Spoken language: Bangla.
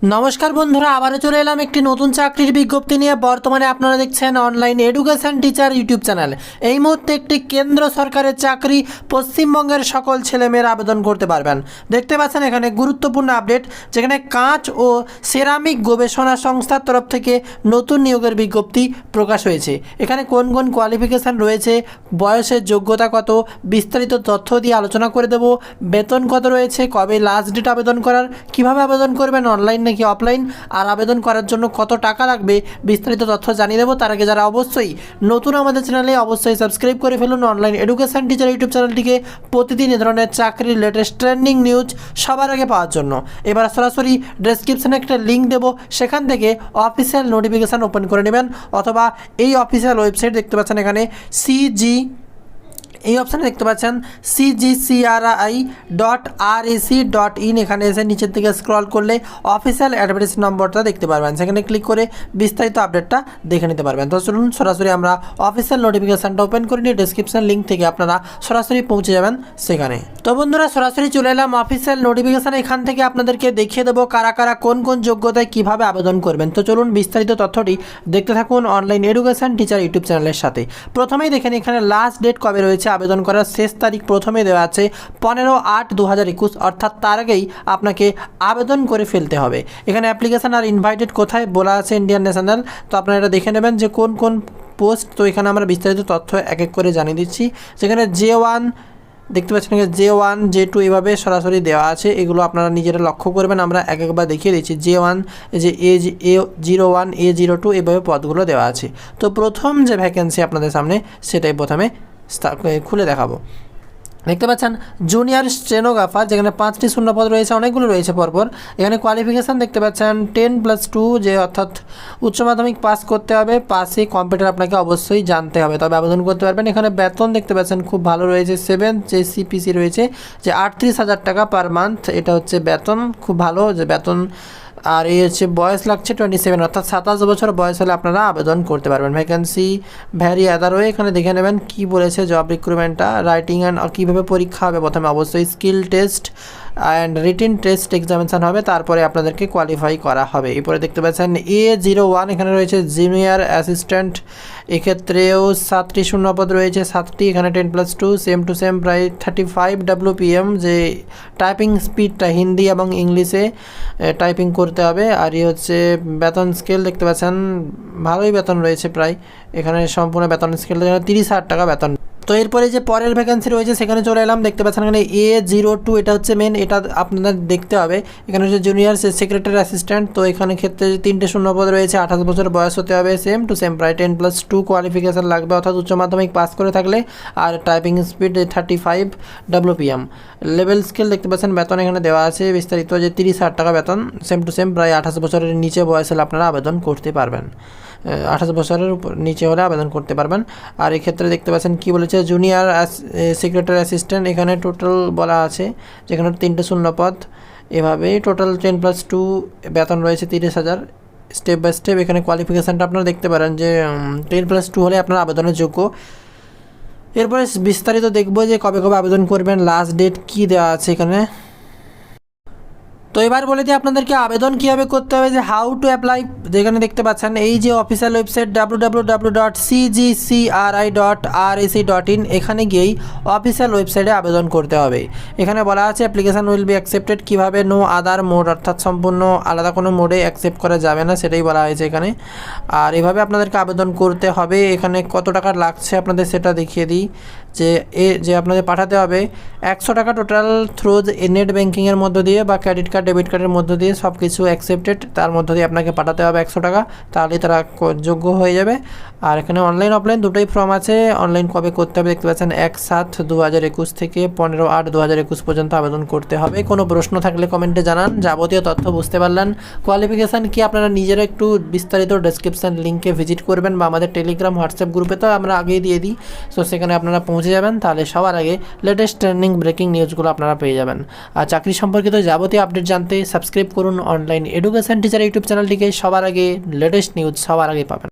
নমস্কার বন্ধুরা, আবারও চলে এলাম একটি নতুন চাকরির বিজ্ঞপ্তি নিয়ে। বর্তমানে আপনারা দেখছেন online education teacher YouTube channel. এই মুহূর্তে একটি কেন্দ্র সরকারের চাকরি, পশ্চিমবঙ্গের সকল ছেলেমেয়েরা আবেদন করতে পারবেন। দেখতে পাচ্ছেন এখানে গুরুত্বপূর্ণ আপডেট, যেখানে কাঁচ ও সেরামিক গবেষণা সংস্থার তরফ থেকে নতুন নিয়োগের বিজ্ঞপ্তি প্রকাশ হয়েছে। এখানে কোন কোন কোয়ালিফিকেশান রয়েছে, বয়সের যোগ্যতা কত, বিস্তারিত তথ্য দিয়ে আলোচনা করে দেব। বেতন কত রয়েছে, কবে লাস্ট ডেট আবেদন করার, কীভাবে আবেদন করবেন, অনলাইন নাকি অফলাইন, আর আবেদন করার জন্য কত টাকা লাগবে, বিস্তারিত তথ্য জানিয়ে দেবো। তার আগে যারা অবশ্যই নতুন আমাদের চ্যানেলে অবশ্যই সাবস্ক্রাইব করে ফেলুন অনলাইন এডুকেশন টিচার ইউটিউব চ্যানেলটিকে, প্রতিদিন এ ধরনের চাকরির লেটেস্ট ট্রেন্ডিং নিউজ সবার আগে পাওয়ার জন্য। এবার সরাসরি ডেসক্রিপশনে একটা লিঙ্ক দেবো, সেখান থেকে অফিসিয়াল নোটিফিকেশান ওপেন করে নেবেন, অথবা এই অফিসিয়াল ওয়েবসাইট দেখতে পাচ্ছেন এখানে এই অপশানে দেখতে পাচ্ছেন CGCRI.REC.in। এখানে এসে নিচের দিকে স্ক্রল করলে অফিসিয়াল অ্যাডভার্টাইজ নম্বরটা দেখতে পারবেন, সেখানে ক্লিক করে বিস্তারিত আপডেটটা দেখে নিতে পারবেন। তো চলুন সরাসরি আমরা অফিসিয়াল নোটিফিকেশানটা ওপেন করে নিয়ে ডেসক্রিপশন লিঙ্ক থেকে আপনারা সরাসরি পৌঁছে যাবেন সেখানে। তো বন্ধুরা, সরাসরি চলে এলাম অফিসিয়াল নোটিফিকেশান। এখান থেকে আপনাদেরকে দেখিয়ে দেবো কারা কারা কোন কোন যোগ্যতায় কীভাবে আবেদন করবেন। তো চলুন বিস্তারিত তথ্যটি দেখতে থাকুন অনলাইন এডুকেশন টিচার ইউটিউব চ্যানেলের সাথে। প্রথমেই দেখেন এখানে লাস্ট ডেট কবে রয়েছে, আবেদন করার শেষ তারিখ প্রথমে দেওয়া আছে 15/8/2021, অর্থাৎ তার আগেই আপনাকে আবেদন করে ফেলতে হবে। এখানে অ্যাপ্লিকেশান আর ইনভাইটেড কোথায় বলা আছে ইন্ডিয়ান ন্যাশনাল, তো আপনারা এটা দেখে নেবেন যে কোন কোন পোস্ট। তো এখানে আমরা বিস্তারিত তথ্য এক এক করে জানিয়ে দিচ্ছি। যেখানে J1 দেখতে পাচ্ছেন, J1 J2 এভাবে সরাসরি দেওয়া আছে, এগুলো আপনারা নিজেরা লক্ষ্য করবেন। আমরা এক একবার দেখিয়ে দিচ্ছি। J1 যে A01 A02 এভাবে পদগুলো দেওয়া আছে। তো প্রথম যে ভ্যাকেন্সি আপনাদের সামনে সেটাই প্রথমে খুলে দেখাবো। দেখতে পাচ্ছেন জুনিয়র স্টেনোগ্রাফার, যেখানে 5টি শূন্যপদ রয়েছে, অনেকগুলো রয়েছে পরপর। এখানে কোয়ালিফিকেশান দেখতে পাচ্ছেন 10+2, যে অর্থাৎ উচ্চ মাধ্যমিক পাস করতে হবে, পাশে কম্পিউটার আপনাকে অবশ্যই জানতে হবে, তবে আবেদন করতে পারবেন। এখানে বেতন দেখতে পাচ্ছেন খুব ভালো রয়েছে, 7 যে CPC রয়েছে, যে 38,000 টাকা পার মান্থ, এটা হচ্ছে বেতন, খুব ভালো যে বেতন। আর এই হচ্ছে বয়স লাগছে 27, অর্থাৎ 27 বছর বয়স হলে আপনারা আবেদন করতে পারবেন। ভ্যাকেন্সি ভ্যারি আদার ওয়ে, এখানে দেখে নেবেন কি বলেছে জব রিক্রুটমেন্টটা, রাইটিং অ্যান্ড কীভাবে পরীক্ষা হবে। প্রথমে অবশ্যই skill test and written test examination হবে, তারপরে আপনাদেরকে কোয়ালিফাই করা হবে। এরপরে দেখতে পাচ্ছেন A01, এখানে রয়েছে জুনিয়র অ্যাসিস্ট্যান্ট, এক্ষেত্রেও 7টি শূন্যপদ রয়েছে, 7টি। এখানে 10+2 সেম টু সেম প্রায় 35 WPM, যে টাইপিং স্পিডটা হিন্দি এবং ইংলিশে টাইপিং করতে হবে। আর এই হচ্ছে বেতন স্কেল দেখতে পাচ্ছেন ভালোই বেতন রয়েছে প্রায়, এখানে সম্পূর্ণ বেতন স্কেলটা 30,000 টাকা বেতন। তো এরপরে যে পরের ভ্যাকেন্সি রয়েছে সেখানে চলে এলাম। দেখতে পাচ্ছেন এখানে A02, এটা হচ্ছে মেন, এটা আপনাদের দেখতে হবে। এখানে হচ্ছে জুনিয়র সেক্রেটারি অ্যাসিস্ট্যান্ট, তো এখানে ক্ষেত্রে 3টে শূন্যপদ রয়েছে, 28 বছর বয়স হতে হবে, সেম টু সেম প্রায় 10+2 কোয়ালিফিকেশান লাগবে, অর্থাৎ উচ্চ মাধ্যমিক পাস করে থাকলে, আর typing speed 35 WPM। Level scale দেখতে পাচ্ছেন, বেতন এখানে দেওয়া আছে বিস্তারিত, যে 30,000 টাকা বেতন, সেম টু সেম প্রায় 28 বছরের নিচে বয়স হলে আপনারা আবেদন করতে পারবেন, 28 বছরের উপর নিচে হলে আবেদন করতে পারবেন। আর এক্ষেত্রে দেখতে পাচ্ছেন কি বলেছে, জুনিয়র সেক্রেটারি অ্যাসিস্ট্যান্ট, এখানে টোটাল বলা আছে, যেখানে 3টে শূন্যপদ, এভাবেই টোটাল 10+2 বেতন রয়েছে 30,000। স্টেপ বাই স্টেপ এখানে কোয়ালিফিকেশানটা আপনারা দেখতে পারেন, যে 10+2 হলে আপনার আবেদনের যোগ্য। এরপরে বিস্তারিত দেখবো যে কবে কবে আবেদন করবেন, লাস্ট ডেট কী দেওয়া আছে এখানে। তো এবার বলে দিই আপনাদেরকে আবেদন কীভাবে করতে হবে, যে হাউ টু অ্যাপ্লাই। যেখানে দেখতে পাচ্ছেন এই যে অফিসিয়াল ওয়েবসাইট www.cgcri.rec.in, এখানে গিয়েই অফিসিয়াল ওয়েবসাইটে আবেদন করতে হবে। এখানে বলা আছে অ্যাপ্লিকেশান উইল বি অ্যাকসেপ্টেড, কীভাবে, নো আদার মোড, অর্থাৎ সম্পূর্ণ আলাদা কোনো মোডে অ্যাকসেপ্ট করা যাবে না, সেটাই বলা হয়েছে এখানে। আর এভাবে আপনাদেরকে আবেদন করতে হবে। এখানে কত টাকা লাগছে আপনাদের সেটা দেখিয়ে দিই, যে আপনাদের পাঠাতে হবে 100 টাকা টোটাল থ্রু নেট ব্যাঙ্কিংয়ের মধ্য দিয়ে বা ক্রেডিট কার্ড ডেবিট কার্ডের মধ্য দিয়ে, সব কিছু অ্যাকসেপ্টেড, তার মধ্য দিয়ে আপনাকে পাঠাতে হবে 100 টাকা, তাহলে তারা যোগ্য হয়ে যাবে। আর এখানে অনলাইন অফলাইন দুটোই ফর্ম আছে। অনলাইন কবে করতে হবে দেখতে পাচ্ছেন 1/7/2021 থেকে 15/8/2021 পর্যন্ত আবেদন করতে হবে। কোনো প্রশ্ন থাকলে কমেন্টে জানান। যাবতীয় তথ্য বুঝতে পারলেন। কোয়ালিফিকেশান কি আপনারা নিজেরা একটু বিস্তারিত ডেসক্রিপশান লিঙ্কে ভিজিট করবেন, বা আমাদের টেলিগ্রাম হোয়াটসঅ্যাপ গ্রুপে তো আমরা আগেই দিয়ে দিই, সো সেখানে আপনারা পৌঁছে যাবেন, তাহলে সবার আগে লেটেস্ট ট্রেন্ডিং ব্রেকিং নিউজগুলো আপনারা পেয়ে যাবেন। আর চাকরি সম্পর্কিত যাবতীয় আপডেট জানতে সাবস্ক্রাইব করুন অনলাইন এডুকেশন টিচার ইউটিউব চ্যানেলটিকে, সবার আগে লেটেস্ট নিউজ সবার আগে পাবেন।